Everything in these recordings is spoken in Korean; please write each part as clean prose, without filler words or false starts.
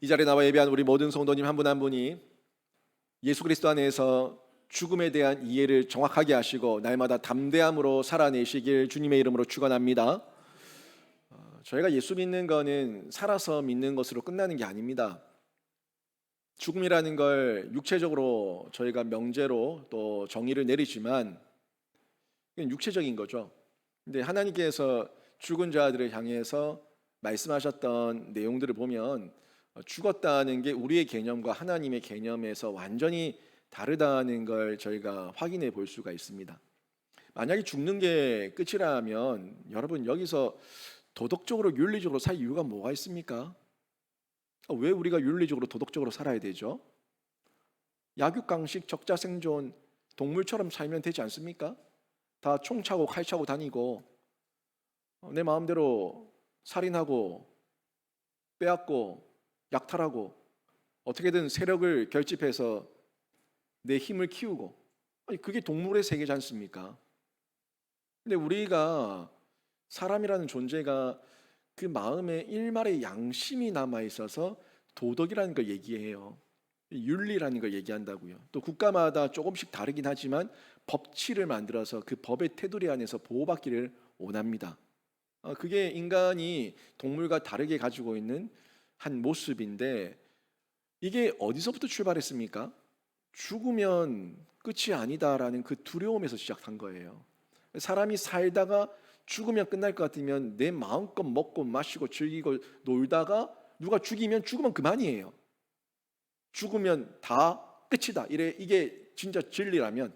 이 자리에 나와 예배한 우리 모든 성도님 한 분 한 분이 예수 그리스도 안에서 죽음에 대한 이해를 정확하게 하시고 날마다 담대함으로 살아내시길 주님의 이름으로 축원합니다. 저희가 예수 믿는 거는 살아서 믿는 것으로 끝나는 게 아닙니다. 죽음이라는 걸 육체적으로 저희가 명제로 또 정의를 내리지만 그건 육체적인 거죠. 근데 하나님께서 죽은 자들을 향해서 말씀하셨던 내용들을 보면 죽었다는 게 우리의 개념과 하나님의 개념에서 완전히 다르다는 걸 저희가 확인해 볼 수가 있습니다. 만약에 죽는 게 끝이라면 여러분 여기서 도덕적으로 윤리적으로 살 이유가 뭐가 있습니까? 왜 우리가 윤리적으로 도덕적으로 살아야 되죠? 약육강식 적자생존 동물처럼 살면 되지 않습니까? 다 총 차고 칼 차고 다니고 내 마음대로 살인하고 빼앗고 약탈하고 어떻게든 세력을 결집해서 내 힘을 키우고 그게 동물의 세계지 않습니까? 근데 우리가 사람이라는 존재가 그 마음에 일말의 양심이 남아 있어서 도덕이라는 걸 얘기해요. 윤리라는 걸 얘기한다고요. 또 국가마다 조금씩 다르긴 하지만 법치를 만들어서 그 법의 테두리 안에서 보호받기를 원합니다. 그게 인간이 동물과 다르게 가지고 있는 한 모습인데 이게 어디서부터 출발했습니까? 죽으면 끝이 아니다라는 그 두려움에서 시작한 거예요. 사람이 살다가 죽으면 끝날 것 같으면 내 마음껏 먹고 마시고 즐기고 놀다가 누가 죽이면 죽으면 그만이에요. 죽으면 다 끝이다. 이게 진짜 진리라면.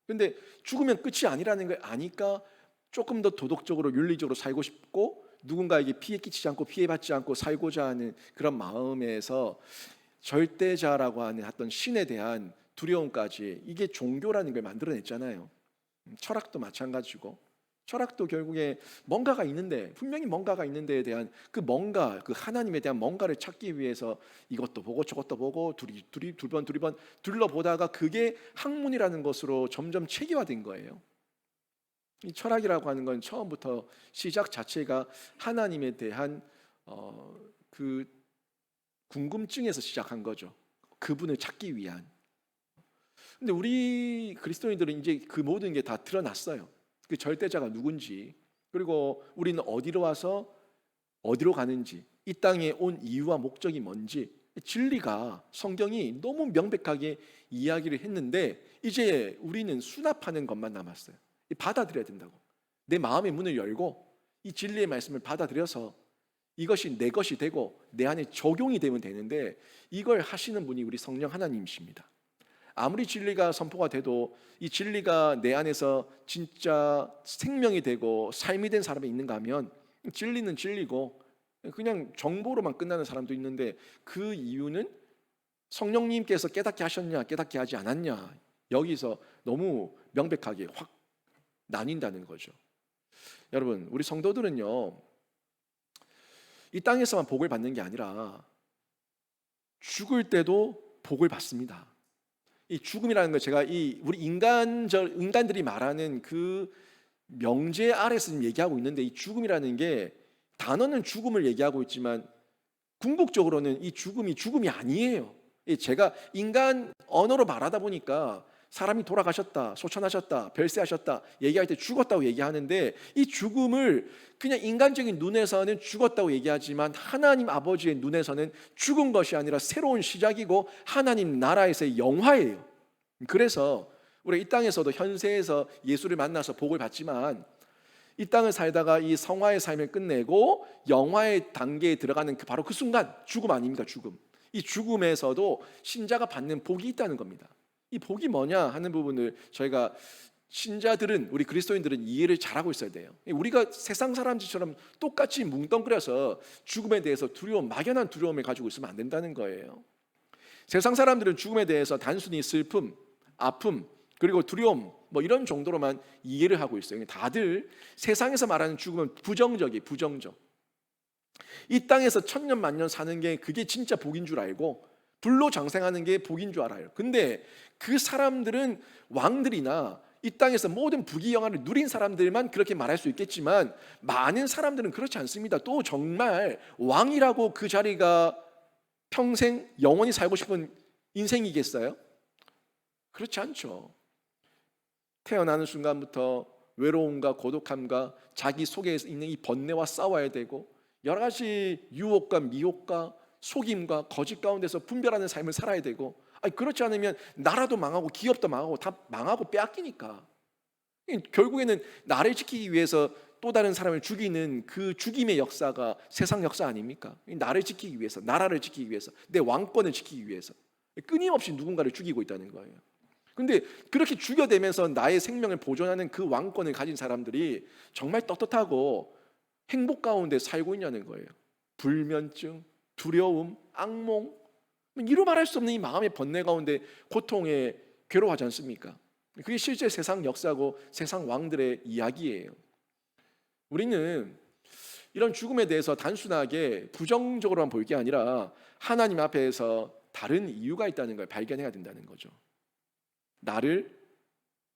근데 죽으면 끝이 아니라는 걸 아니까 조금 더 도덕적으로 윤리적으로 살고 싶고 누군가에게 피해 끼치지 않고 피해받지 않고 살고자 하는 그런 마음에서 절대자라고 하는 어떤 신에 대한 두려움까지 이게 종교라는 걸 만들어냈잖아요. 철학도 마찬가지고 철학도 결국에 뭔가가 있는데 분명히 뭔가가 있는데에 대한 그 뭔가 그 하나님에 대한 뭔가를 찾기 위해서 이것도 보고 저것도 보고 두 번 둘러보다가 그게 학문이라는 것으로 점점 체계화된 거예요. 이 철학이라고 하는 건 처음부터 시작 자체가 하나님에 대한 그 궁금증에서 시작한 거죠. 그분을 찾기 위한. 근데 우리 그리스도인들은 이제 그 모든 게 다 드러났어요. 그 절대자가 누군지, 그리고 우리는 어디로 와서 어디로 가는지, 이 땅에 온 이유와 목적이 뭔지 진리가 성경이 너무 명백하게 이야기를 했는데 이제 우리는 수납하는 것만 남았어요. 받아들여야 된다고. 내 마음의 문을 열고 이 진리의 말씀을 받아들여서 이것이 내 것이 되고 내 안에 적용이 되면 되는데 이걸 하시는 분이 우리 성령 하나님이십니다. 아무리 진리가 선포가 돼도 이 진리가 내 안에서 진짜 생명이 되고 삶이 된 사람이 있는가 하면 진리는 진리고 그냥 정보로만 끝나는 사람도 있는데 그 이유는 성령님께서 깨닫게 하셨냐 깨닫게 하지 않았냐 여기서 너무 명백하게 확 나뉜다는 거죠. 여러분 우리 성도들은요 이 땅에서만 복을 받는 게 아니라 죽을 때도 복을 받습니다. 이 죽음이라는 거 제가 우리 인간들이 말하는 그 명제 아래서 지금 얘기하고 있는데 이 죽음이라는 게 단어는 죽음을 얘기하고 있지만 궁극적으로는 이 죽음이 아니에요. 제가 인간 언어로 말하다 보니까 사람이 돌아가셨다, 소천하셨다, 별세하셨다 얘기할 때 죽었다고 얘기하는데 이 죽음을 그냥 인간적인 눈에서는 죽었다고 얘기하지만 하나님 아버지의 눈에서는 죽은 것이 아니라 새로운 시작이고 하나님 나라에서의 영화예요. 그래서 우리 이 땅에서도 현세에서 예수를 만나서 복을 받지만 이 땅을 살다가 이 성화의 삶을 끝내고 영화의 단계에 들어가는 바로 그 순간 죽음 아닙니까? 죽음. 이 죽음에서도 신자가 받는 복이 있다는 겁니다. 이 복이 뭐냐 하는 부분을 저희가 신자들은 우리 그리스도인들은 이해를 잘하고 있어야 돼요. 우리가 세상 사람들처럼 똑같이 뭉뚱그려서 죽음에 대해서 막연한 두려움을 가지고 있으면 안 된다는 거예요. 세상 사람들은 죽음에 대해서 단순히 슬픔, 아픔, 그리고 두려움 이런 정도로만 이해를 하고 있어요. 다들 세상에서 말하는 죽음은 부정적. 이 땅에서 천년 만년 사는 게 그게 진짜 복인 줄 알고 불로 장생하는 게 복인 줄 알아요. 근데 그 사람들은 왕들이나 이 땅에서 모든 부귀영화를 누린 사람들만 그렇게 말할 수 있겠지만 많은 사람들은 그렇지 않습니다. 또 정말 왕이라고 그 자리가 평생 영원히 살고 싶은 인생이겠어요? 그렇지 않죠. 태어나는 순간부터 외로움과 고독함과 자기 속에 있는 이 번뇌와 싸워야 되고, 여러 가지 유혹과 미혹과 속임과 거짓 가운데서 분별하는 삶을 살아야 되고, 그렇지 않으면 나라도 망하고 기업도 망하고 다 망하고 빼앗기니까. 결국에는 나를 지키기 위해서 또 다른 사람을 죽이는 그 죽임의 역사가 세상 역사 아닙니까? 나를 지키기 위해서, 나라를 지키기 위해서, 내 왕권을 지키기 위해서 끊임없이 누군가를 죽이고 있다는 거예요. 근데 그렇게 죽여대면서 나의 생명을 보존하는 그 왕권을 가진 사람들이 정말 떳떳하고 행복 가운데 살고 있냐는 거예요. 불면증, 두려움, 악몽, 이루 말할 수 없는 이 마음의 번뇌 가운데 고통에 괴로워하지 않습니까? 그게 실제 세상 역사고 세상 왕들의 이야기예요. 우리는 이런 죽음에 대해서 단순하게 부정적으로만 볼 게 아니라 하나님 앞에서 다른 이유가 있다는 걸 발견해야 된다는 거죠. 나를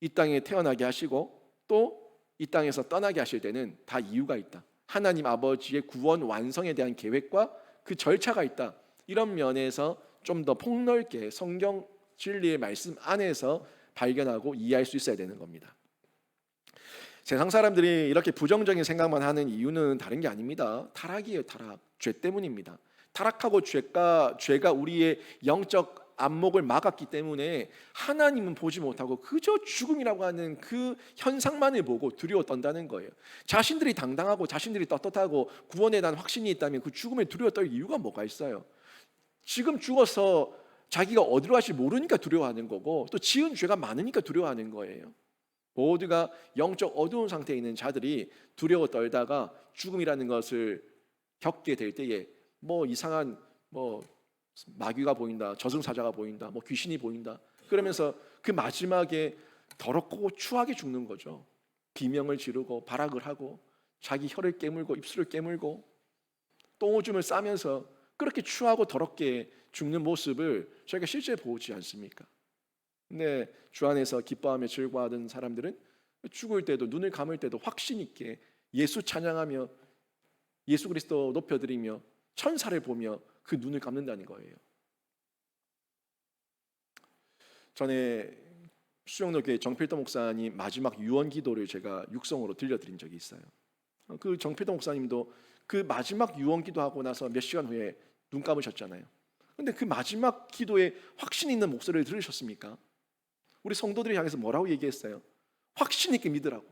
이 땅에 태어나게 하시고 또 이 땅에서 떠나게 하실 때는 다 이유가 있다. 하나님 아버지의 구원 완성에 대한 계획과 그 절차가 있다. 이런 면에서 좀 더 폭넓게 성경 진리의 말씀 안에서 발견하고 이해할 수 있어야 되는 겁니다. 세상 사람들이 이렇게 부정적인 생각만 하는 이유는 다른 게 아닙니다. 타락이에요. 타락. 죄 때문입니다. 타락하고 죄가 우리의 영적 안목을 막았기 때문에 하나님은 보지 못하고 그저 죽음이라고 하는 그 현상만을 보고 두려워 떤다는 거예요. 자신들이 당당하고 자신들이 떳떳하고 구원에 대한 확신이 있다면 그 죽음에 두려워 떨 이유가 뭐가 있어요? 지금 죽어서 자기가 어디로 갈지 모르니까 두려워하는 거고, 또 지은 죄가 많으니까 두려워하는 거예요. 모두가 영적 어두운 상태에 있는 자들이 두려워 떨다가 죽음이라는 것을 겪게 될 때에 이상한 마귀가 보인다, 저승사자가 보인다, 귀신이 보인다, 그러면서 그 마지막에 더럽고 추하게 죽는 거죠. 비명을 지르고 발악을 하고 자기 혀를 깨물고 입술을 깨물고 똥오줌을 싸면서 그렇게 추하고 더럽게 죽는 모습을 저희가 실제 보지 않습니까? 근데 주 안에서 기뻐하며 즐거워하던 사람들은 죽을 때도, 눈을 감을 때도 확신 있게 예수 찬양하며 예수 그리스도 높여드리며 천사를 보며 그 눈을 감는다는 거예요. 전에 수영로교회 정필도 목사님 마지막 유언 기도를 제가 육성으로 들려드린 적이 있어요. 그 정필도 목사님도 그 마지막 유언 기도하고 나서 몇 시간 후에 눈 감으셨잖아요. 근데 그 마지막 기도에 확신 있는 목소리를 들으셨습니까? 우리 성도들이 향해서 뭐라고 얘기했어요? 확신 있게 믿으라고,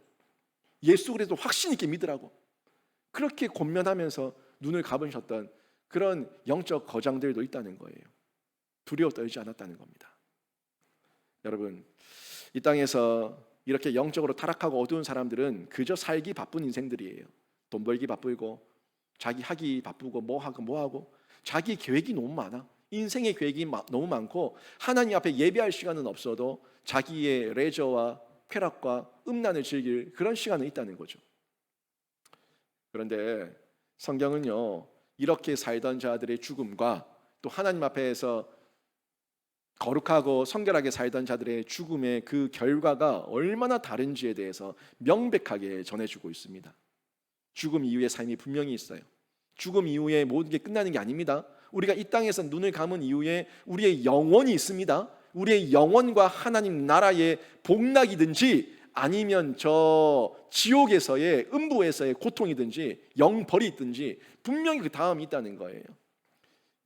예수 그리스도 확신 있게 믿으라고, 그렇게 권면하면서 눈을 감으셨던 그런 영적 거장들도 있다는 거예요. 두려워 떨지 않았다는 겁니다. 여러분, 이 땅에서 이렇게 영적으로 타락하고 어두운 사람들은 그저 살기 바쁜 인생들이에요. 돈 벌기 바쁘고 자기 하기 바쁘고 뭐하고 자기 계획이 너무 많아. 인생의 계획이 너무 많고 하나님 앞에 예배할 시간은 없어도 자기의 레저와 쾌락과 음란을 즐길 그런 시간은 있다는 거죠. 그런데 성경은요, 이렇게 살던 자들의 죽음과 또 하나님 앞에서 거룩하고 성결하게 살던 자들의 죽음의 그 결과가 얼마나 다른지에 대해서 명백하게 전해주고 있습니다. 죽음 이후의 삶이 분명히 있어요. 죽음 이후에 모든 게 끝나는 게 아닙니다. 우리가 이 땅에서 눈을 감은 이후에 우리의 영혼이 있습니다. 우리의 영혼과 하나님 나라의 복락이든지 아니면 저 지옥에서의 음부에서의 고통이든지 영벌이 있든지 분명히 그 다음이 있다는 거예요.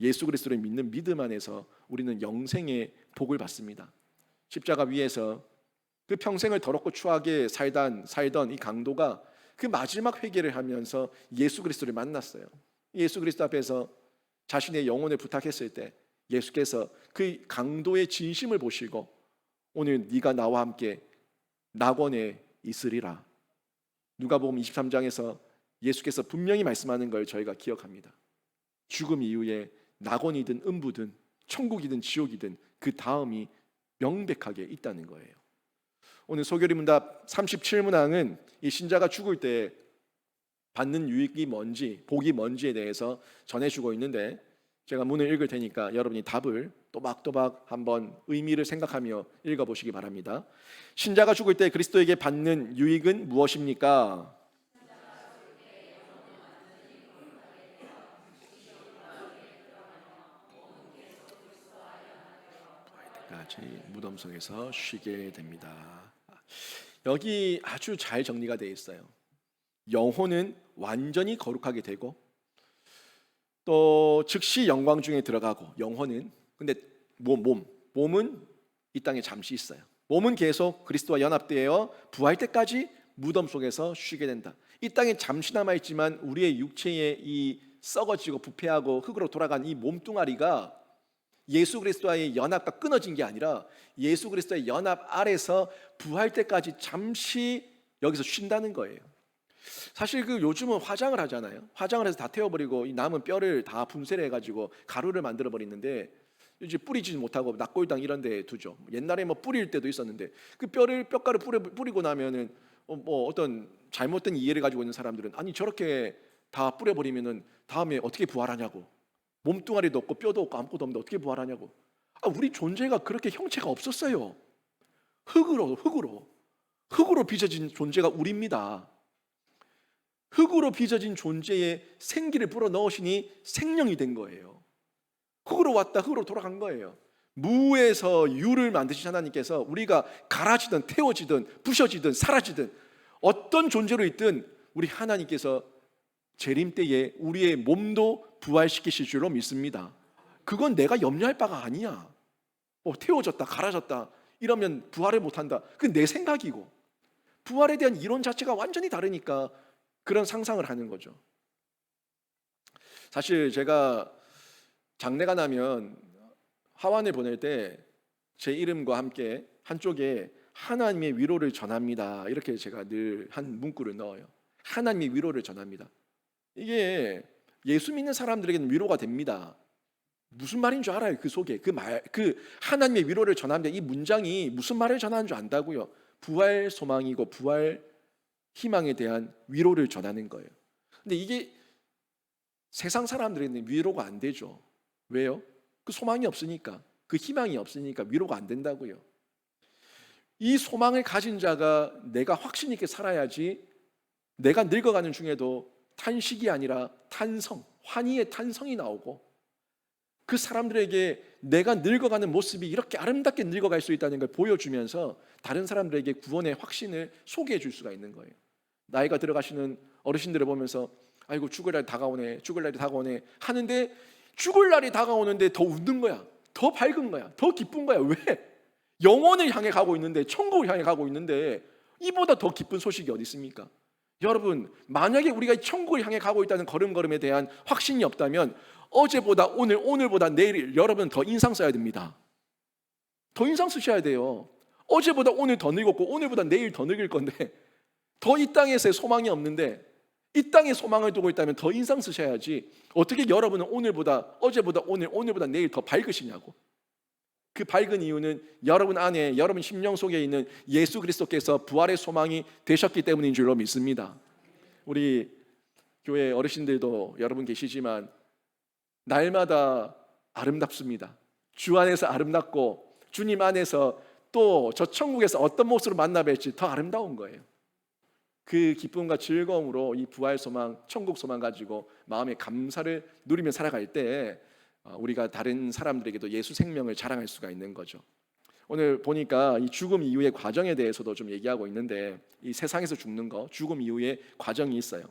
예수 그리스도를 믿는 믿음 안에서 우리는 영생의 복을 받습니다. 십자가 위에서 그 평생을 더럽고 추하게 살던 이 강도가 그 마지막 회개를 하면서 예수 그리스도를 만났어요. 예수 그리스도 앞에서 자신의 영혼을 부탁했을 때 예수께서 그 강도의 진심을 보시고 오늘 네가 나와 함께 낙원에 있으리라. 누가복음 23장에서 예수께서 분명히 말씀하는 걸 저희가 기억합니다. 죽음 이후에 낙원이든 음부든 천국이든 지옥이든 그 다음이 명백하게 있다는 거예요. 오늘 소결의 문답 37문항은 이 신자가 죽을 때 받는 유익이 뭔지, 복이 뭔지에 대해서 전해주고 있는데 제가 문을 읽을 테니까 여러분이 답을 또박또박 한번 의미를 생각하며 읽어보시기 바랍니다. 신자가 죽을 때 그리스도에게 받는 유익은 무엇입니까? 때까지 무덤 속에서 쉬게 됩니다. 여기 아주 잘 정리가 되어 있어요. 영혼은 완전히 거룩하게 되고 또 즉시 영광 중에 들어가고 영혼은 근데 몸은 이 땅에 잠시 있어요. 몸은 계속 그리스도와 연합되어 부활 때까지 무덤 속에서 쉬게 된다. 이 땅에 잠시 남아 있지만 우리의 육체의 이 썩어지고 부패하고 흙으로 돌아간 이 몸뚱아리가 예수 그리스도와의 연합과 끊어진 게 아니라 예수 그리스도의 연합 아래서 부활 때까지 잠시 여기서 쉰다는 거예요. 사실 그 요즘은 화장을 하잖아요. 화장을 해서 다 태워버리고 이 남은 뼈를 다 분쇄를 해가지고 가루를 만들어 버리는데 이제 뿌리지 못하고 낙골당 이런 데 두죠. 옛날에 뭐 뿌릴 때도 있었는데 그 뼈가루 뿌리고 나면은 뭐 어떤 잘못된 이해를 가지고 있는 사람들은 아니 저렇게 다 뿌려버리면은 다음에 어떻게 부활하냐고, 몸뚱아리도 없고 뼈도 없고 아무것도 없는데 어떻게 부활하냐고. 우리 존재가 그렇게 형체가 없었어요. 흙으로 빚어진 존재가 우리입니다. 흙으로 빚어진 존재에 생기를 불어넣으시니 생명이 된 거예요. 흙으로 왔다 흙으로 돌아간 거예요. 무에서 유를 만드신 하나님께서 우리가 갈아지든 태워지든 부셔지든 사라지든 어떤 존재로 있든 우리 하나님께서 재림 때에 우리의 몸도 부활시키실 줄로 믿습니다. 그건 내가 염려할 바가 아니야. 태워졌다 갈아졌다 이러면 부활을 못한다. 그건 내 생각이고 부활에 대한 이론 자체가 완전히 다르니까 그런 상상을 하는 거죠. 사실 제가 장례가 나면 하완을 보낼 때 제 이름과 함께 한쪽에 하나님의 위로를 전합니다. 이렇게 제가 늘 한 문구를 넣어요. 하나님의 위로를 전합니다. 이게 예수 믿는 사람들에게는 위로가 됩니다. 무슨 말인 줄 알아요? 그 속에 그 하나님의 위로를 전합니다. 이 문장이 무슨 말을 전하는 줄 안다고요? 부활 소망이고 부활 희망에 대한 위로를 전하는 거예요. 근데 이게 세상 사람들에게는 위로가 안 되죠. 왜요? 그 소망이 없으니까, 그 희망이 없으니까 위로가 안 된다고요. 이 소망을 가진 자가 내가 확신 있게 살아야지 내가 늙어가는 중에도 탄식이 아니라 탄성, 환희의 탄성이 나오고 그 사람들에게 내가 늙어가는 모습이 이렇게 아름답게 늙어갈 수 있다는 걸 보여주면서 다른 사람들에게 구원의 확신을 소개해 줄 수가 있는 거예요. 나이가 들어가시는 어르신들을 보면서 아이고 죽을 날이 다가오네, 죽을 날이 다가오네 하는데 죽을 날이 다가오는데 더 웃는 거야, 더 밝은 거야, 더 기쁜 거야. 왜? 영혼을 향해 가고 있는데, 천국을 향해 가고 있는데 이보다 더 기쁜 소식이 어디 있습니까? 여러분, 만약에 우리가 천국을 향해 가고 있다는 걸음걸음에 대한 확신이 없다면 어제보다 오늘보다 내일 여러분 더 인상 써야 됩니다. 더 인상 쓰셔야 돼요. 어제보다 오늘 더 늙었고 오늘보다 내일 더 늙을 건데 더 이 땅에서의 소망이 없는데 이 땅에 소망을 두고 있다면 더 인상 쓰셔야지. 어떻게 여러분은 어제보다 오늘보다 내일 더 밝으시냐고. 그 밝은 이유는 여러분 안에, 여러분 심령 속에 있는 예수 그리스도께서 부활의 소망이 되셨기 때문인 줄로 믿습니다. 우리 교회 어르신들도 여러분 계시지만 날마다 아름답습니다. 주 안에서 아름답고 주님 안에서 또 저 천국에서 어떤 모습으로 만나 뵐지 더 아름다운 거예요. 그 기쁨과 즐거움으로 이 부활 소망, 천국 소망 가지고 마음의 감사를 누리며 살아갈 때 우리가 다른 사람들에게도 예수 생명을 자랑할 수가 있는 거죠. 오늘 보니까 이 죽음 이후의 과정에 대해서도 좀 얘기하고 있는데 이 세상에서 죽는 거, 죽음 이후의 과정이 있어요.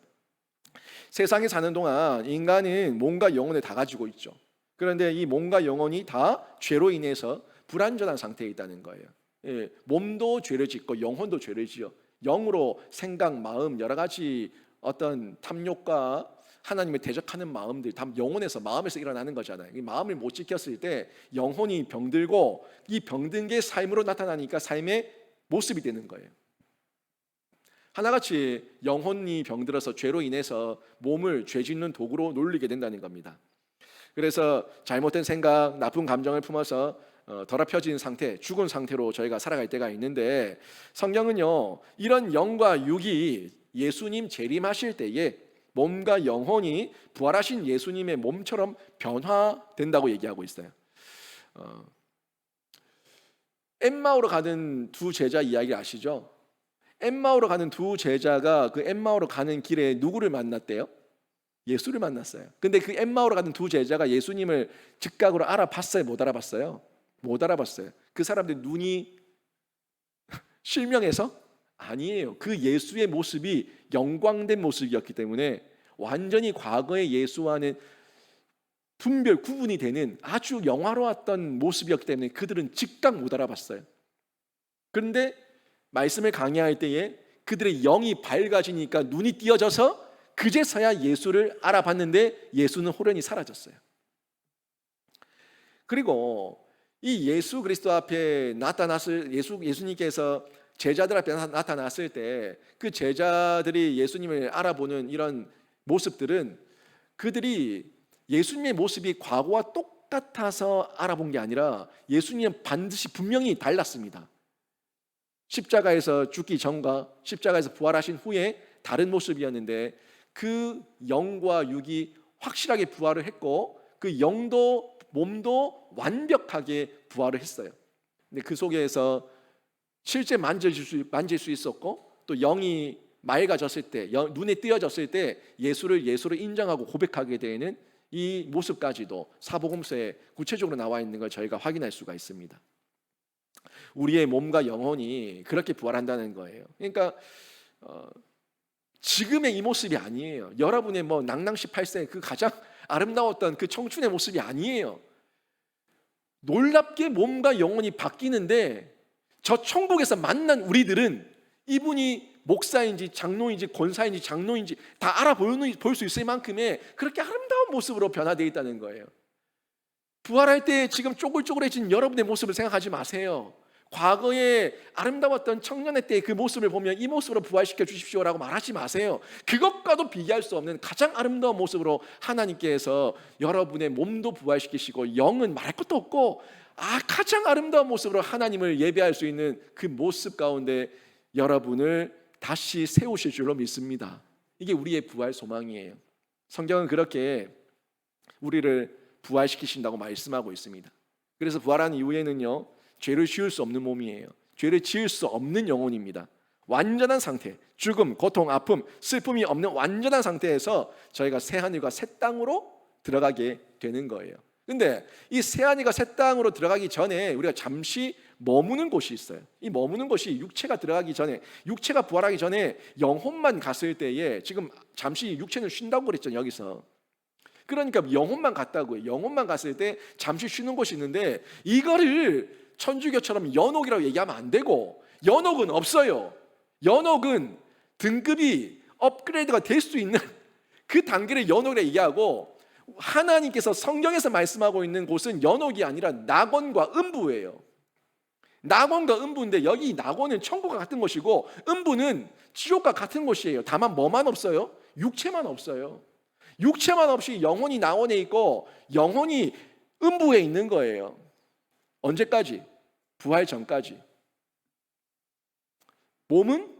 세상에 사는 동안 인간은 몸과 영혼을 다 가지고 있죠. 그런데 이 몸과 영혼이 다 죄로 인해서 불완전한 상태에 있다는 거예요. 몸도 죄를 짓고 영혼도 죄를 지어 영으로 생각, 마음, 여러 가지 어떤 탐욕과 하나님을 대적하는 마음들 다 영혼에서, 마음에서 일어나는 거잖아요. 이 마음을 못 지켰을 때 영혼이 병들고 이 병든 게 삶으로 나타나니까 삶의 모습이 되는 거예요. 하나같이 영혼이 병들어서 죄로 인해서 몸을 죄 짓는 도구로 놀리게 된다는 겁니다. 그래서 잘못된 생각, 나쁜 감정을 품어서 더럽혀진 상태, 죽은 상태로 저희가 살아갈 때가 있는데 성경은요, 이런 영과 육이 예수님 재림하실 때에 몸과 영혼이 부활하신 예수님의 몸처럼 변화된다고 얘기하고 있어요. 엠마오로 가는 두 제자 이야기 아시죠? 엠마오로 가는 두 제자가 그 엠마오로 가는 길에 누구를 만났대요? 예수를 만났어요. 근데 그 엠마오로 가는 두 제자가 예수님을 즉각으로 알아봤어요? 못 알아봤어요? 못 알아봤어요. 그 사람들 눈이 실명해서? 아니에요. 그 예수의 모습이 영광된 모습이었기 때문에 완전히 과거의 예수와는 분별 구분이 되는 아주 영화로웠던 모습이었기 때문에 그들은 즉각 못 알아봤어요. 그런데 말씀을 강의할 때에 그들의 영이 밝아지니까 눈이 띄어져서 그제서야 예수를 알아봤는데 예수는 호련히 사라졌어요. 그리고 이 예수 그리스도 앞에 나타났을 예수님께서 제자들 앞에 나타났을 때 그 제자들이 예수님을 알아보는 이런 모습들은 그들이 예수님의 모습이 과거와 똑같아서 알아본 게 아니라 예수님은 반드시 분명히 달랐습니다. 십자가에서 죽기 전과 십자가에서 부활하신 후에 다른 모습이었는데 그 영과 육이 확실하게 부활을 했고 그 영도 몸도 완벽하게 부활을 했어요. 근데 그 속에서 실제 만질 수 있었고 또 영이 맑아졌을 때, 눈에 띄어졌을 때 예수를 인정하고 고백하게 되는 이 모습까지도 사복음서에 구체적으로 나와 있는 걸 저희가 확인할 수가 있습니다. 우리의 몸과 영혼이 그렇게 부활한다는 거예요. 그러니까 지금의 이 모습이 아니에요. 여러분의 낭낭 18세 그 가장 아름다웠던 그 청춘의 모습이 아니에요. 놀랍게 몸과 영혼이 바뀌는데 저 천국에서 만난 우리들은 이분이 목사인지 장로인지 권사인지 장로인지 다 알아볼 수 있을 만큼의 그렇게 아름다운 모습으로 변화되어 있다는 거예요. 부활할 때 지금 쪼글쪼글해진 여러분의 모습을 생각하지 마세요. 과거에 아름다웠던 청년의 때의 그 모습을 보면 이 모습으로 부활시켜 주십시오라고 말하지 마세요. 그것과도 비교할 수 없는 가장 아름다운 모습으로 하나님께서 여러분의 몸도 부활시키시고 영은 말할 것도 없고 가장 아름다운 모습으로 하나님을 예배할 수 있는 그 모습 가운데 여러분을 다시 세우실 줄로 믿습니다. 이게 우리의 부활 소망이에요. 성경은 그렇게 우리를 부활시키신다고 말씀하고 있습니다. 그래서 부활한 이후에는요, 죄를 지을 수 없는 몸이에요. 죄를 지을 수 없는 영혼입니다. 완전한 상태, 죽음, 고통, 아픔, 슬픔이 없는 완전한 상태에서 저희가 새하늘과 새 땅으로 들어가게 되는 거예요. 근데 이 새하늘과 새 땅으로 들어가기 전에 우리가 잠시 머무는 곳이 있어요. 이 머무는 곳이 육체가 들어가기 전에, 육체가 부활하기 전에 영혼만 갔을 때에, 지금 잠시 육체는 쉰다고 그랬죠, 여기서. 그러니까 영혼만 갔다고요. 영혼만 갔을 때 잠시 쉬는 곳이 있는데 이거를 천주교처럼 연옥이라고 얘기하면 안 되고, 연옥은 없어요. 연옥은 등급이 업그레이드가 될 수 있는 그 단계를 연옥이라고 얘기하고, 하나님께서 성경에서 말씀하고 있는 곳은 연옥이 아니라 낙원과 음부예요. 낙원과 음부인데 여기 낙원은 천국과 같은 곳이고 음부는 지옥과 같은 곳이에요. 다만 뭐만 없어요? 육체만 없어요. 육체만 없이 영혼이 낙원에 있고 영혼이 음부에 있는 거예요. 언제까지? 부활 전까지. 몸은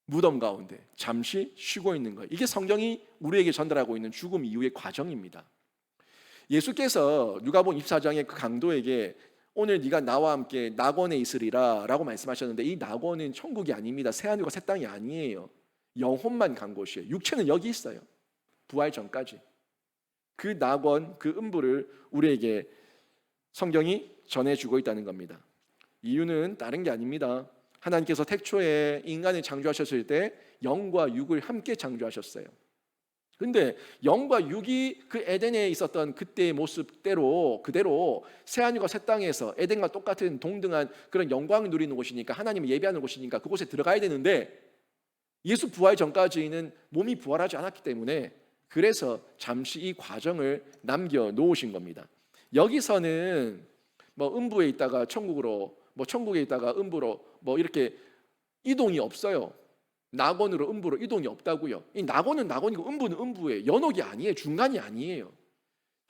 무덤 가운데 잠시 쉬고 있는 거예요. 이게 성경이 우리에게 전달하고 있는 죽음 이후의 과정입니다. 예수께서 누가복음 24장의 그 강도에게 오늘 네가 나와 함께 낙원에 있으리라 라고 말씀하셨는데, 이 낙원은 천국이 아닙니다. 새하늘과 새 땅이 아니에요. 영혼만 간 곳이에요. 육체는 여기 있어요. 부활 전까지. 그 낙원, 그 음부를 우리에게 성경이 전해주고 있다는 겁니다. 이유는 다른 게 아닙니다. 하나님께서 태초에 인간을 창조하셨을 때 영과 육을 함께 창조하셨어요. 근데 영과 육이 그 에덴에 있었던 그때의 모습대로 그대로 새하늘과 새 땅에서 에덴과 똑같은 동등한 그런 영광을 누리는 곳이니까, 하나님을 예배하는 곳이니까 그곳에 들어가야 되는데, 예수 부활 전까지는 몸이 부활하지 않았기 때문에 그래서 잠시 이 과정을 남겨놓으신 겁니다. 여기서는 음부에 있다가 천국으로, 천국에 있다가 음부로 이렇게 이동이 없어요. 낙원으로 음부로 이동이 없다고요. 이 낙원은 낙원이고 음부는 음부예요. 연옥이 아니에요. 중간이 아니에요.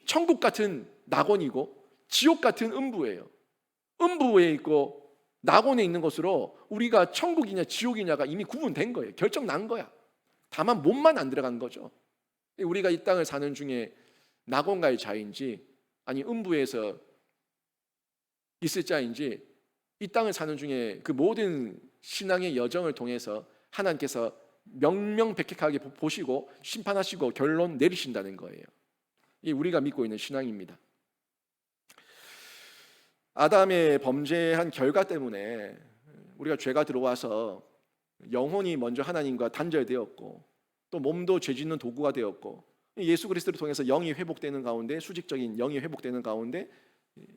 천국 같은 낙원이고 지옥 같은 음부예요. 음부에 있고 낙원에 있는 것으로 우리가 천국이냐 지옥이냐가 이미 구분된 거예요. 결정난 거야. 다만 몸만 안 들어간 거죠. 우리가 이 땅을 사는 중에 낙원가의 자인지 아니 음부에서 있을 자인지, 이 땅을 사는 중에 그 모든 신앙의 여정을 통해서 하나님께서 명명백백하게 보시고 심판하시고 결론 내리신다는 거예요. 이게 우리가 믿고 있는 신앙입니다. 아담의 범죄한 결과 때문에 우리가 죄가 들어와서 영혼이 먼저 하나님과 단절되었고 또 몸도 죄 짓는 도구가 되었고 예수 그리스도를 통해서 영이 회복되는 가운데 수직적인 영이 회복되는 가운데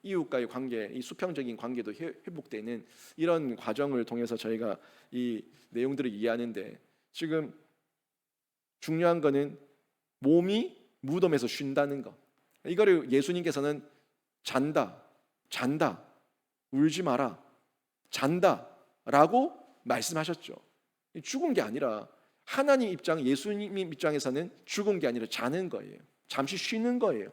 이웃과의 관계, 이 수평적인 관계도 회복되는 이런 과정을 통해서 저희가 이 내용들을 이해하는데 지금 중요한 거는 몸이 무덤에서 쉰다는 거. 이거를 예수님께서는 잔다, 울지 마라, 잔다라고 말씀하셨죠. 죽은 게 아니라 하나님 입장, 예수님 입장에서는 죽은 게 아니라 자는 거예요. 잠시 쉬는 거예요.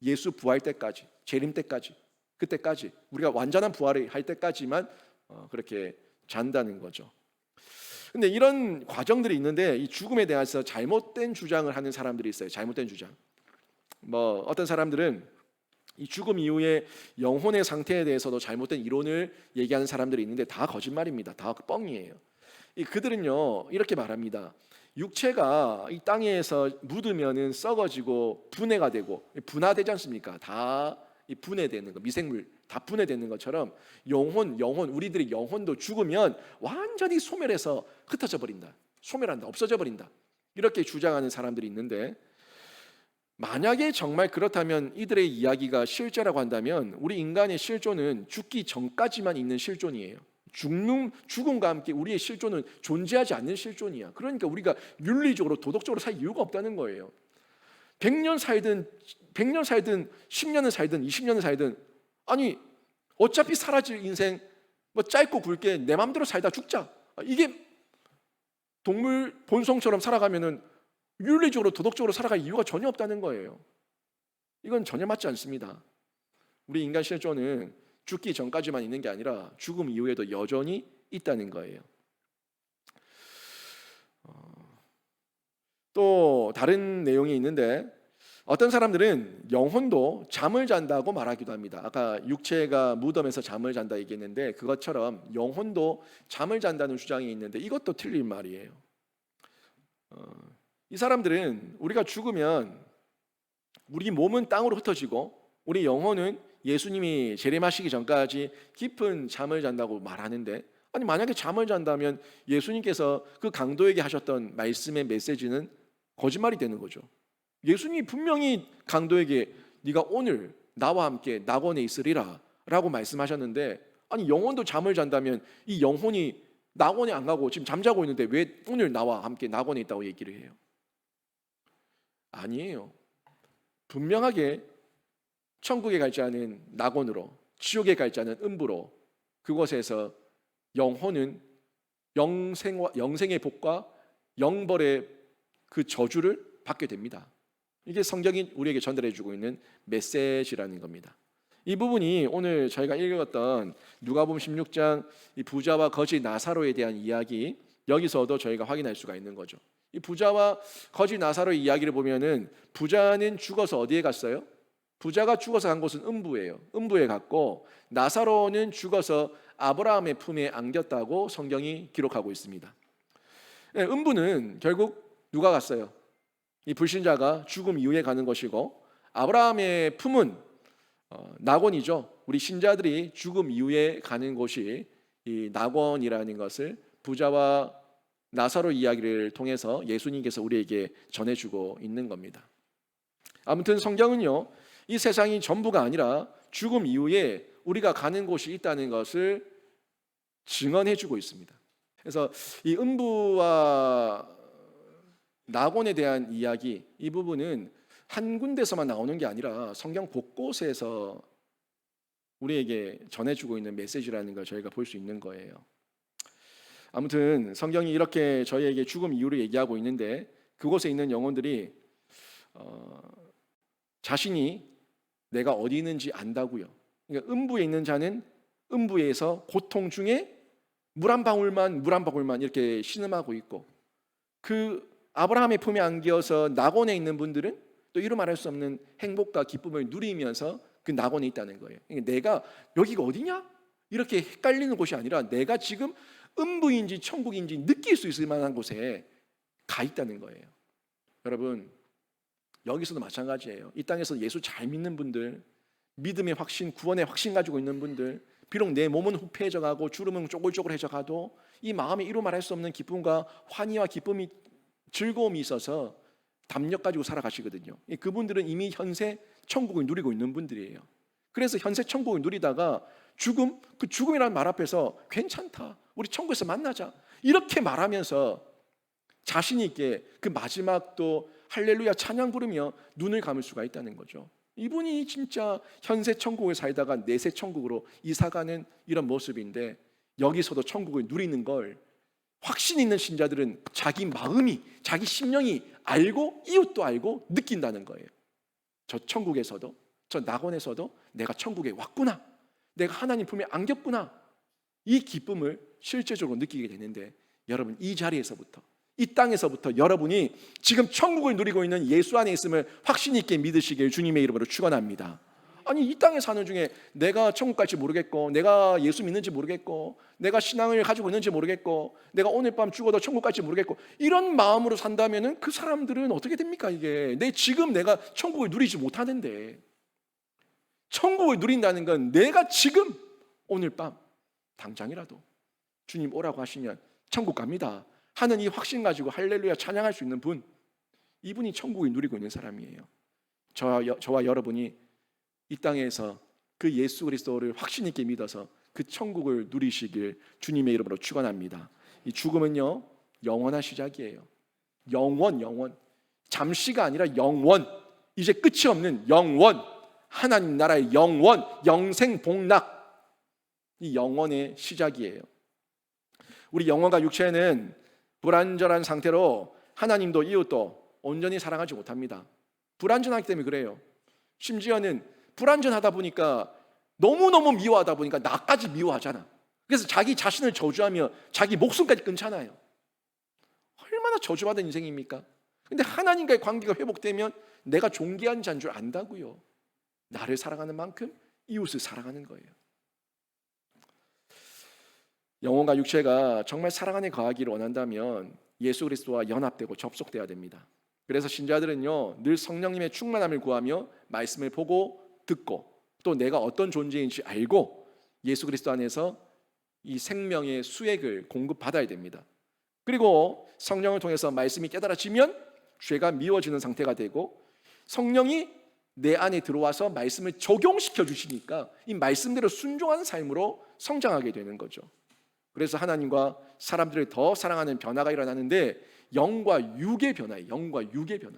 예수 부활 때까지, 재림 때까지, 그때까지 우리가 완전한 부활을 할 때까지만 그렇게 잔다는 거죠. 근데 이런 과정들이 있는데 이 죽음에 대해서 잘못된 주장을 하는 사람들이 있어요. 잘못된 주장. 어떤 사람들은 이 죽음 이후에 영혼의 상태에 대해서도 잘못된 이론을 얘기하는 사람들이 있는데 다 거짓말입니다. 다 뻥이에요. 그들은요 이렇게 말합니다. 육체가 이 땅에서 묻으면은 썩어지고 분해가 되고 분화되지 않습니까? 다 분해되는 거, 미생물 다 분해되는 것처럼 영혼 우리들의 영혼도 죽으면 완전히 소멸해서 흩어져 버린다, 소멸한다, 없어져 버린다 이렇게 주장하는 사람들이 있는데 만약에 정말 그렇다면 이들의 이야기가 실제라고 한다면 우리 인간의 실존은 죽기 전까지만 있는 실존이에요. 죽음과 함께 우리의 실존은 존재하지 않는 실존이야. 그러니까 우리가 윤리적으로 도덕적으로 살 이유가 없다는 거예요. 100년 살든 10년을 살든 20년을 살든 아니 어차피 사라질 인생 짧고 굵게 내 마음대로 살다 죽자. 이게 동물 본성처럼 살아가면은 윤리적으로 도덕적으로 살아갈 이유가 전혀 없다는 거예요. 이건 전혀 맞지 않습니다. 우리 인간 실존은 죽기 전까지만 있는 게 아니라 죽음 이후에도 여전히 있다는 거예요. 또 다른 내용이 있는데 어떤 사람들은 영혼도 잠을 잔다고 말하기도 합니다. 아까 육체가 무덤에서 잠을 잔다 얘기했는데 그것처럼 영혼도 잠을 잔다는 주장이 있는데 이것도 틀린 말이에요. 이 사람들은 우리가 죽으면 우리 몸은 땅으로 흩어지고 우리 영혼은 예수님이 재림하시기 전까지 깊은 잠을 잔다고 말하는데 아니 만약에 잠을 잔다면 예수님께서 그 강도에게 하셨던 말씀의 메시지는 거짓말이 되는 거죠. 예수님이 분명히 강도에게 네가 오늘 나와 함께 낙원에 있으리라 라고 말씀하셨는데 아니 영혼도 잠을 잔다면 이 영혼이 낙원에 안 가고 지금 잠자고 있는데 왜 오늘 나와 함께 낙원에 있다고 얘기를 해요? 아니에요. 분명하게 천국에 갈 자는 낙원으로, 지옥에 갈 자는 음부로, 그곳에서 영혼은 영생의 복과 영벌의 그 저주를 받게 됩니다. 이게 성경이 우리에게 전달해주고 있는 메시지라는 겁니다. 이 부분이 오늘 저희가 읽었던 누가복음 16장 이 부자와 거지 나사로에 대한 이야기, 여기서도 저희가 확인할 수가 있는 거죠. 이 부자와 거지 나사로의 이야기를 보면은 부자는 죽어서 어디에 갔어요? 부자가 죽어서 간 곳은 음부예요. 음부에 갔고 나사로는 죽어서 아브라함의 품에 안겼다고 성경이 기록하고 있습니다. 음부는 결국 누가 갔어요? 이 불신자가 죽음 이후에 가는 것이고 아브라함의 품은 낙원이죠. 우리 신자들이 죽음 이후에 가는 곳이 이 낙원이라는 것을 부자와 나사로 이야기를 통해서 예수님께서 우리에게 전해주고 있는 겁니다. 아무튼 성경은요 이 세상이 전부가 아니라 죽음 이후에 우리가 가는 곳이 있다는 것을 증언해주고 있습니다. 그래서 이 음부와 낙원에 대한 이야기, 이 부분은 한 군데서만 나오는 게 아니라 성경 곳곳에서 우리에게 전해주고 있는 메시지라는 걸 저희가 볼 수 있는 거예요. 아무튼 성경이 이렇게 저희에게 죽음 이유를 얘기하고 있는데 그곳에 있는 영혼들이 자신이 내가 어디 있는지 안다고요. 그러니까 음부에 있는 자는 음부에서 고통 중에 물 한 방울만 이렇게 신음하고 있고 그 아브라함의 품에 안겨서 낙원에 있는 분들은 또 이루 말할 수 없는 행복과 기쁨을 누리면서 그 낙원에 있다는 거예요. 그러니까 내가 여기가 어디냐? 이렇게 헷갈리는 곳이 아니라 내가 지금 음부인지 천국인지 느낄 수 있을 만한 곳에 가 있다는 거예요. 여러분 여기서도 마찬가지예요. 이 땅에서 예수 잘 믿는 분들, 믿음의 확신, 구원의 확신 가지고 있는 분들, 비록 내 몸은 후패해져 가고 주름은 쪼글쪼글해져 가도 이 마음에 이루 말할 수 없는 기쁨과 환희와 기쁨이, 즐거움이 있어서 담력 가지고 살아가시거든요. 그분들은 이미 현세 천국을 누리고 있는 분들이에요. 그래서 현세 천국을 누리다가 죽음, 그 죽음이라는 말 앞에서 괜찮다, 우리 천국에서 만나자, 이렇게 말하면서 자신 있게 그 마지막도 할렐루야 찬양 부르며 눈을 감을 수가 있다는 거죠. 이분이 진짜 현세 천국을 살다가 내세 천국으로 이사가는 이런 모습인데, 여기서도 천국을 누리는 걸 확신 있는 신자들은 자기 마음이, 자기 심령이 알고, 이웃도 알고 느낀다는 거예요. 저 천국에서도, 저 낙원에서도 내가 천국에 왔구나, 내가 하나님 품에 안겼구나, 이 기쁨을 실제적으로 느끼게 되는데, 여러분 이 자리에서부터, 이 땅에서부터 여러분이 지금 천국을 누리고 있는 예수 안에 있음을 확신 있게 믿으시길 주님의 이름으로 축원합니다. 아니, 이 땅에 사는 중에 내가 천국 갈지 모르겠고, 내가 예수 믿는지 모르겠고, 내가 신앙을 가지고 있는지 모르겠고, 내가 오늘 밤 죽어도 천국 갈지 모르겠고, 이런 마음으로 산다면은 그 사람들은 어떻게 됩니까? 이게 지금 내가 천국을 누리지 못하는데, 천국을 누린다는 건 내가 지금 오늘 밤 당장이라도 주님 오라고 하시면 천국 갑니다 하는 이 확신 가지고 할렐루야 찬양할 수 있는 분, 이분이 천국을 누리고 있는 사람이에요. 저와 여러분이 이 땅에서 그 예수 그리스도를 확신 있게 믿어서 그 천국을 누리시길 주님의 이름으로 축원합니다. 이 죽음은요, 영원한 시작이에요. 영원, 잠시가 아니라 영원, 이제 끝이 없는 영원, 하나님 나라의 영원, 영생 복락, 이 영원의 시작이에요. 우리 영혼과 육체는 불완전한 상태로 하나님도 이웃도 온전히 사랑하지 못합니다. 불완전하기 때문에 그래요. 심지어는 불완전하다 보니까, 너무너무 미워하다 보니까 나까지 미워하잖아. 그래서 자기 자신을 저주하며 자기 목숨까지 끊잖아요. 얼마나 저주받은 인생입니까? 근데 하나님과의 관계가 회복되면 내가 존귀한 자인 줄 안다고요. 나를 사랑하는 만큼 이웃을 사랑하는 거예요. 영혼과 육체가 정말 사랑 안에 거하기를 원한다면 예수 그리스도와 연합되고 접속돼야 됩니다. 그래서 신자들은요, 늘 성령님의 충만함을 구하며 말씀을 보고 듣고, 또 내가 어떤 존재인지 알고 예수 그리스도 안에서 이 생명의 수액을 공급받아야 됩니다. 그리고 성령을 통해서 말씀이 깨달아지면 죄가 미워지는 상태가 되고, 성령이 내 안에 들어와서 말씀을 적용시켜 주시니까 이 말씀대로 순종하는 삶으로 성장하게 되는 거죠. 그래서 하나님과 사람들을 더 사랑하는 변화가 일어나는데, 영과 육의 변화예요. 영과 육의 변화.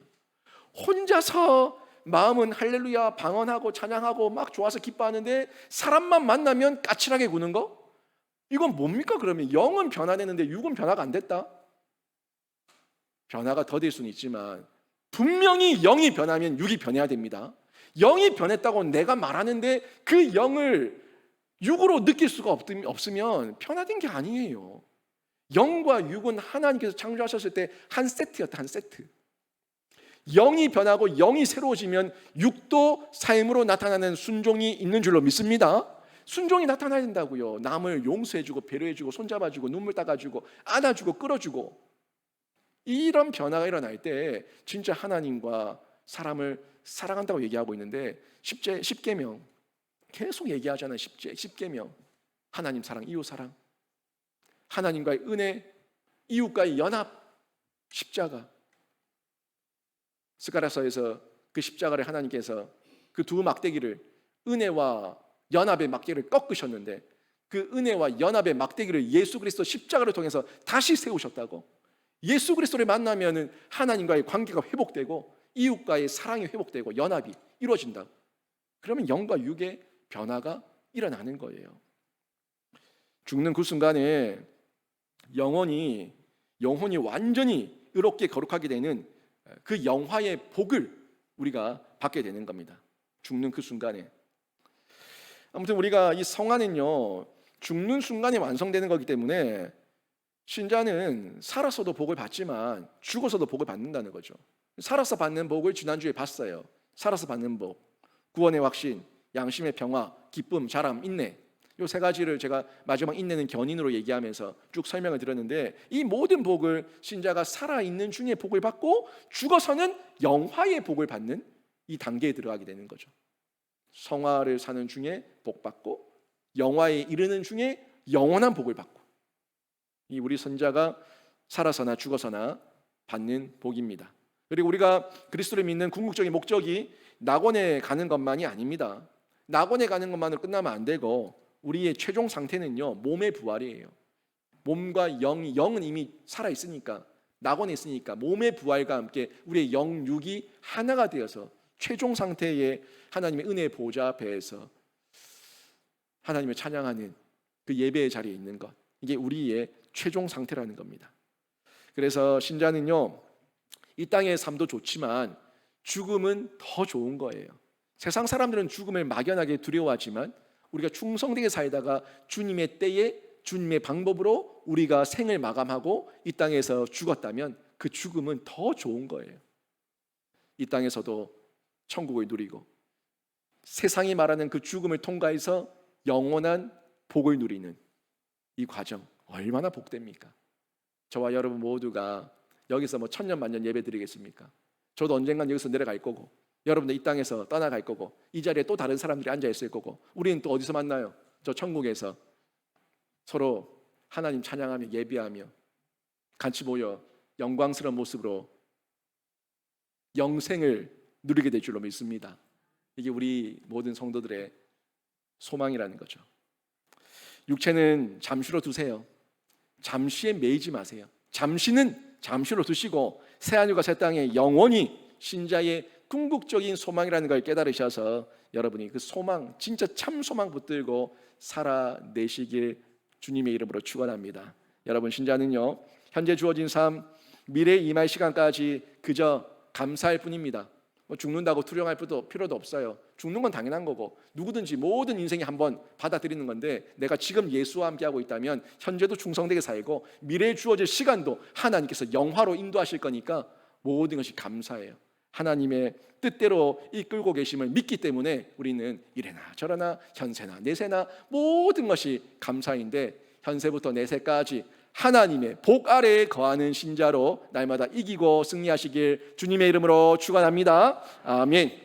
혼자서 마음은 할렐루야 방언하고 찬양하고 막 좋아서 기뻐하는데, 사람만 만나면 까칠하게 구는 거? 이건 뭡니까? 그러면 영은 변화되는데 육은 변화가 안 됐다? 변화가 더딜 수는 있지만 분명히 영이 변하면 육이 변해야 됩니다. 영이 변했다고 내가 말하는데 그 영을 육으로 느낄 수가 없으면 변화된 게 아니에요. 영과 육은 하나님께서 창조하셨을 때 한 세트였다, 한 세트. 영이 변하고 영이 새로워지면 육도 삶으로 나타나는 순종이 있는 줄로 믿습니다. 순종이 나타나야 된다고요. 남을 용서해주고 배려해주고 손잡아주고 눈물 닦아주고 안아주고 끌어주고, 이런 변화가 일어날 때 진짜 하나님과 사람을 사랑한다고 얘기하고 있는데, 10계명 계속 얘기하잖아요. 10계명 하나님 사랑, 이웃 사랑, 하나님과의 은혜, 이웃과의 연합, 십자가. 스가랴서에서 그 십자가를 하나님께서 그 두 막대기를, 은혜와 연합의 막대기를 꺾으셨는데, 그 은혜와 연합의 막대기를 예수 그리스도 십자가를 통해서 다시 세우셨다고. 예수 그리스도를 만나면 하나님과의 관계가 회복되고 이웃과의 사랑이 회복되고 연합이 이루어진다. 그러면 영과 육의 변화가 일어나는 거예요. 죽는 그 순간에 영혼이 완전히 의롭게 거룩하게 되는 그 영화의 복을 우리가 받게 되는 겁니다. 죽는 그 순간에. 아무튼 우리가 이 성화는요, 죽는 순간에 완성되는 거기 때문에 신자는 살아서도 복을 받지만 죽어서도 복을 받는다는 거죠. 살아서 받는 복을 지난주에 봤어요. 살아서 받는 복, 구원의 확신, 양심의 평화, 기쁨, 자람, 인내, 이 세 가지를 제가 마지막 인내는 견인으로 얘기하면서 쭉 설명을 드렸는데, 이 모든 복을 신자가 살아있는 중에 복을 받고 죽어서는 영화의 복을 받는 이 단계에 들어가게 되는 거죠. 성화를 사는 중에 복 받고 영화에 이르는 중에 영원한 복을 받고, 이 우리 선자가 살아서나 죽어서나 받는 복입니다. 그리고 우리가 그리스도를 믿는 궁극적인 목적이 낙원에 가는 것만이 아닙니다. 낙원에 가는 것만으로 끝나면 안 되고 우리의 최종 상태는요, 몸의 부활이에요. 몸과 영은 이미 살아 있으니까, 낙원에 있으니까 몸의 부활과 함께 우리의 영육이 하나가 되어서 최종 상태의 하나님의 은혜의 보좌 앞에서 하나님을 찬양하는 그 예배의 자리에 있는 것, 이게 우리의 최종 상태라는 겁니다. 그래서 신자는요, 이 땅의 삶도 좋지만 죽음은 더 좋은 거예요. 세상 사람들은 죽음을 막연하게 두려워하지만 우리가 충성되게 살다가 주님의 때에 주님의 방법으로 우리가 생을 마감하고 이 땅에서 죽었다면 그 죽음은 더 좋은 거예요. 이 땅에서도 천국을 누리고 세상이 말하는 그 죽음을 통과해서 영원한 복을 누리는 이 과정, 얼마나 복됩니까? 저와 여러분 모두가 여기서 뭐 천년 만년 예배 드리겠습니까? 저도 언젠간 여기서 내려갈 거고, 여러분들 이 땅에서 떠나갈 거고, 이 자리에 또 다른 사람들이 앉아 있을 거고, 우리는 또 어디서 만나요? 저 천국에서 서로 하나님 찬양하며 예배하며 같이 모여 영광스러운 모습으로 영생을 누리게 될 줄로 믿습니다. 이게 우리 모든 성도들의 소망이라는 거죠. 육체는 잠시로 두세요. 잠시에 매이지 마세요. 잠시는 잠시로 두시고 새하늘과 새 땅에 영원히 신자의 궁극적인 소망이라는 걸 깨달으셔서 여러분이 그 소망, 진짜 참 소망 붙들고 살아내시길 주님의 이름으로 축원합니다. 여러분, 신자는요, 현재 주어진 삶, 미래에 임할 시간까지 그저 감사할 뿐입니다. 죽는다고 투령할 필요도 없어요. 죽는 건 당연한 거고, 누구든지 모든 인생이 한번 받아들이는 건데, 내가 지금 예수와 함께하고 있다면 현재도 충성되게 살고 미래에 주어질 시간도 하나님께서 영화로 인도하실 거니까 모든 것이 감사해요. 하나님의 뜻대로 이끌고 계심을 믿기 때문에 우리는 이래나 저래나 현세나 내세나 모든 것이 감사인데, 현세부터 내세까지 하나님의 복 아래에 거하는 신자로 날마다 이기고 승리하시길 주님의 이름으로 축원합니다. 아멘.